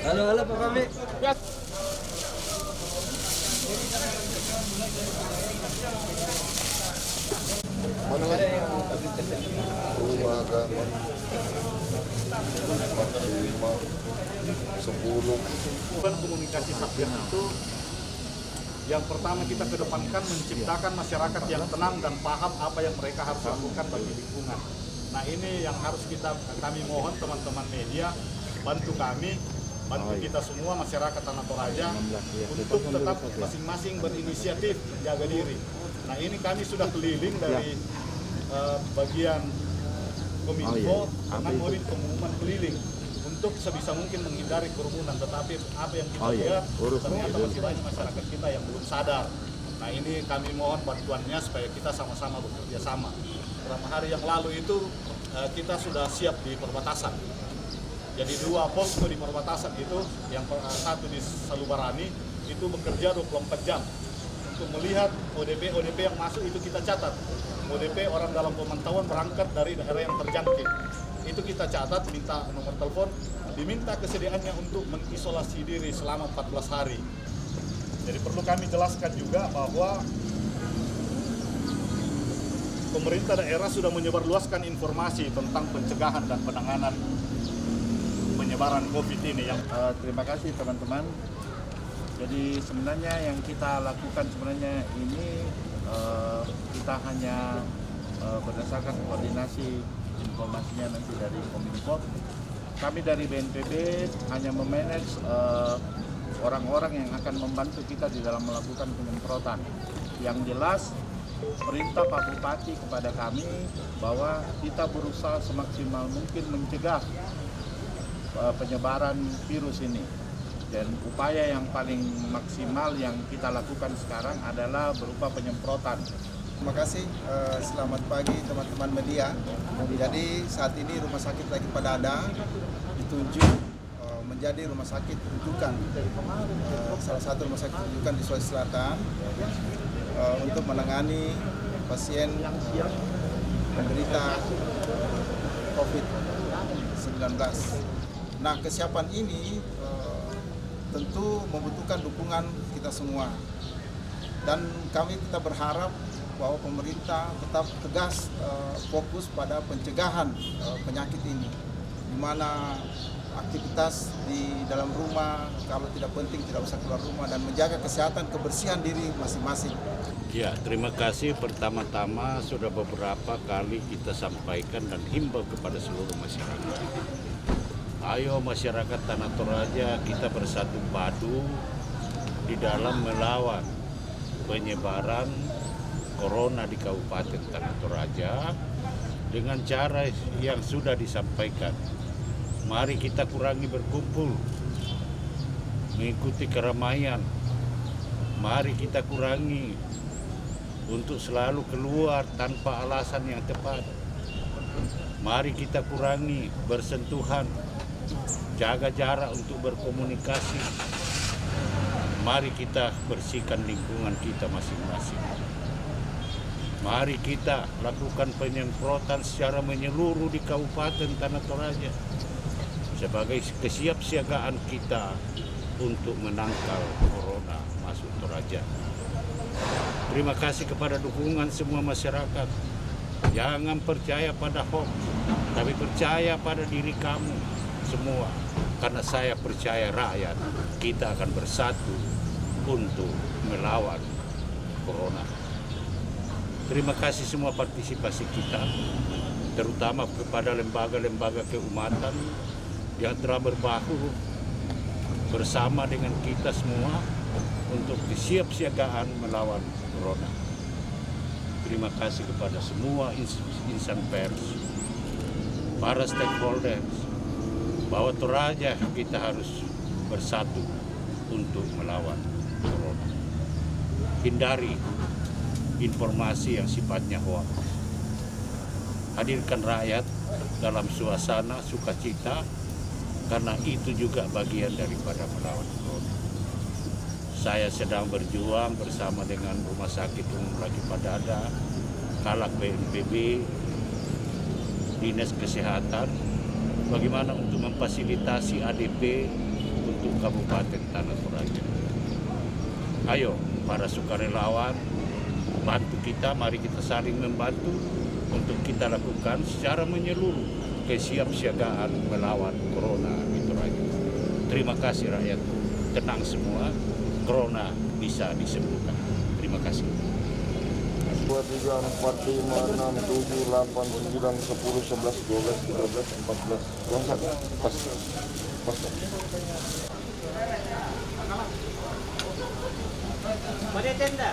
Halo, halo Pak Fahmi. Mana lagi? Rumah agama 4, 5, 10. Komunikasi Satgas itu yang pertama kita kedepankan menciptakan masyarakat yang tenang dan paham apa yang mereka harus lakukan bagi lingkungan. Nah ini yang harus kami mohon teman-teman media bantu kami, bantu kita semua masyarakat Tanah Toraja untuk tetap masing-masing berinisiatif menjaga diri. Nah ini kami sudah keliling dari bagian Kominfo dengan model pengumuman keliling untuk sebisa mungkin menghindari kerumunan, tetapi apa yang kita lihat ternyata masih banyak masyarakat kita yang belum sadar. Nah ini kami mohon bantuannya supaya kita sama-sama bekerja sama. Beberapa hari yang lalu itu kita sudah siap di perbatasan. Jadi 2 posko di perbatasan itu, yang satu di Salubarani itu bekerja 24 jam untuk melihat ODP yang masuk itu kita catat. ODP orang dalam pemantauan berangkat dari daerah yang terjangkit. Itu kita catat, minta nomor telepon, diminta kesediaannya untuk mengisolasi diri selama 14 hari. Jadi perlu kami jelaskan juga bahwa pemerintah daerah sudah menyebarluaskan informasi tentang pencegahan dan penanganan penyebaran COVID ini. Terima kasih teman-teman. Jadi sebenarnya yang kita lakukan sebenarnya ini kita hanya berdasarkan koordinasi informasinya nanti dari Kominfo. Kami dari BNPB hanya memanage orang-orang yang akan membantu kita di dalam melakukan penyemprotan. Yang jelas perintah Pak Bupati kepada kami bahwa kita berusaha semaksimal mungkin mencegah penyebaran virus ini. Dan upaya yang paling maksimal yang kita lakukan sekarang adalah berupa penyemprotan. Terima kasih, selamat pagi teman-teman media. Jadi saat ini Rumah Sakit Laki Padada ditunjuk menjadi rumah sakit rujukan, salah satu rumah sakit rujukan di Sulawesi Selatan untuk menangani pasien penderita COVID-19. Nah, kesiapan ini tentu membutuhkan dukungan kita semua, dan kita berharap bahwa pemerintah tetap tegas fokus pada pencegahan penyakit ini, di mana aktivitas di dalam rumah kalau tidak penting tidak usah keluar rumah, dan menjaga kesehatan kebersihan diri masing-masing. Ya, terima kasih. Pertama-tama sudah beberapa kali kita sampaikan dan himbau kepada seluruh masyarakat. Ayo masyarakat Tanah Toraja, kita bersatu padu di dalam melawan penyebaran Corona di Kabupaten Tanah Toraja dengan cara yang sudah disampaikan. Mari kita kurangi berkumpul, mengikuti keramaian. Mari kita kurangi untuk selalu keluar tanpa alasan yang tepat. Mari kita kurangi bersentuhan, jaga jarak untuk berkomunikasi. Mari kita bersihkan lingkungan kita masing-masing. Mari kita lakukan penyemprotan secara menyeluruh di Kabupaten Tanah Toraja sebagai kesiapsiagaan kita untuk menangkal Corona masuk Toraja. Terima kasih kepada dukungan semua masyarakat. Jangan percaya pada hoax, tapi percaya pada diri kamu semua. Karena saya percaya rakyat, kita akan bersatu untuk melawan Corona. Terima kasih semua partisipasi kita, terutama kepada lembaga-lembaga keumatan yang telah berbahu bersama dengan kita semua untuk kesiapsiagaan melawan Corona. Terima kasih kepada semua insan pers, para stakeholders, bahwa Toraja kita harus bersatu untuk melawan Corona. Hindari informasi yang sifatnya hoax. Hadirkan rakyat dalam suasana sukacita, karena itu juga bagian daripada melawan Corona. Saya sedang berjuang bersama dengan Rumah Sakit Umum Laki Padada, Kalak BNPB, Dinas Kesehatan, bagaimana untuk memfasilitasi ADP untuk untuk Kabupaten Tanah Toraja. Ayo para sukarelawan, bantu kita, mari kita saling membantu untuk kita lakukan secara menyeluruh kesiapsiagaan melawan corona di Toraja. Terima kasih rakyatku, tenang semua, corona bisa disembuhkan. Terima kasih. 2, 3, 4, 5, 6, 7, 8, 9, 10, 11, 12, 13, 14. Lengkap. Pas. Pada tenda.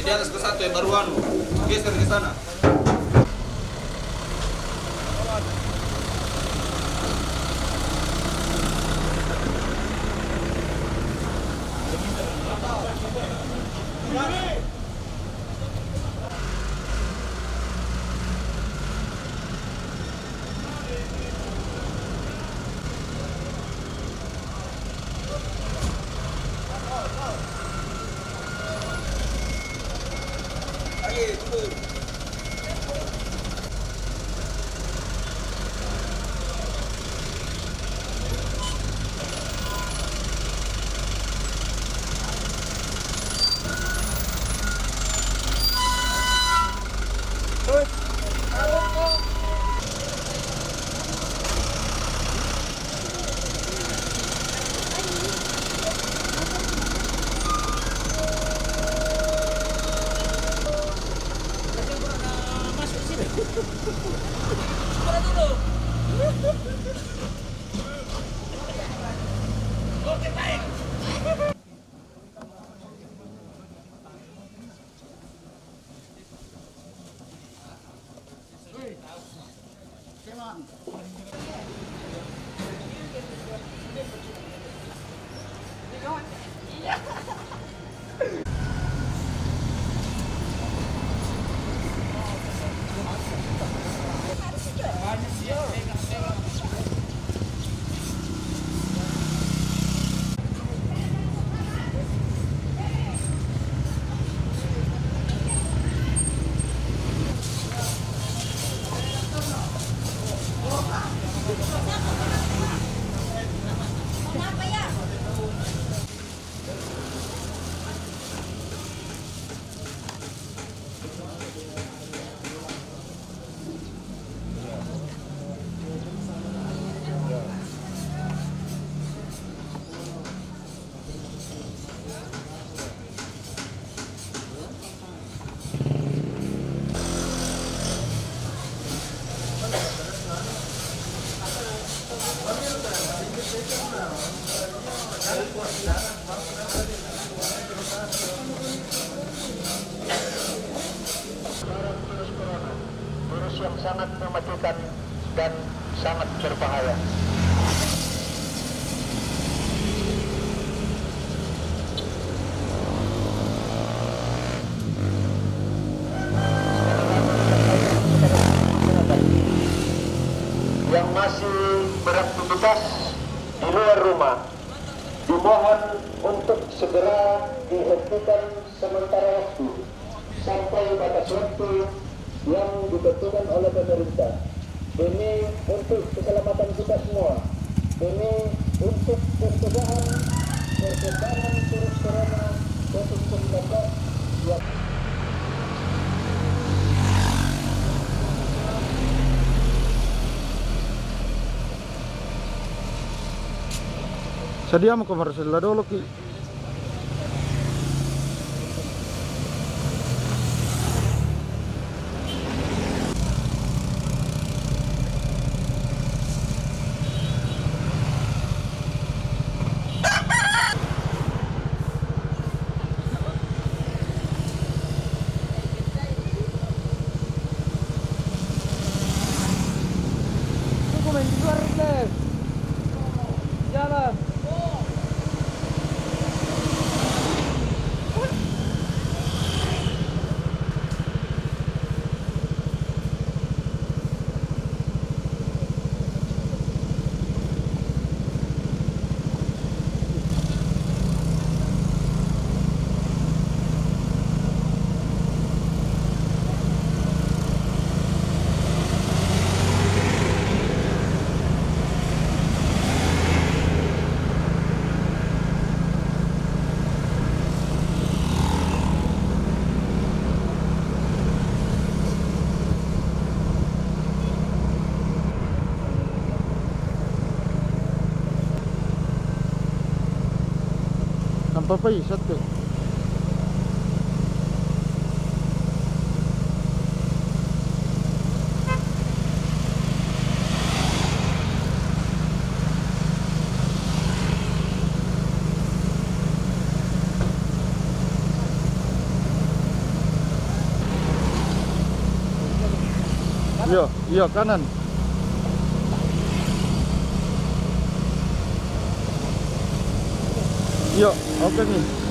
Di atas ke satu yang baruan, geser ke sana. Virus yang sangat mematikan dan sangat berbahaya. Yang masih beraktivitas di luar rumah dimohon untuk segera dihentikan sementara waktu sampai batas waktu yang ditentukan oleh pemerintah. Ini untuk keselamatan kita semua. Ini untuk pencegahan persebaran virus corona COVID-19 yang Sediamo conversazione da dolo ki. papai satu. Iya, kanan. Iya, oke nih.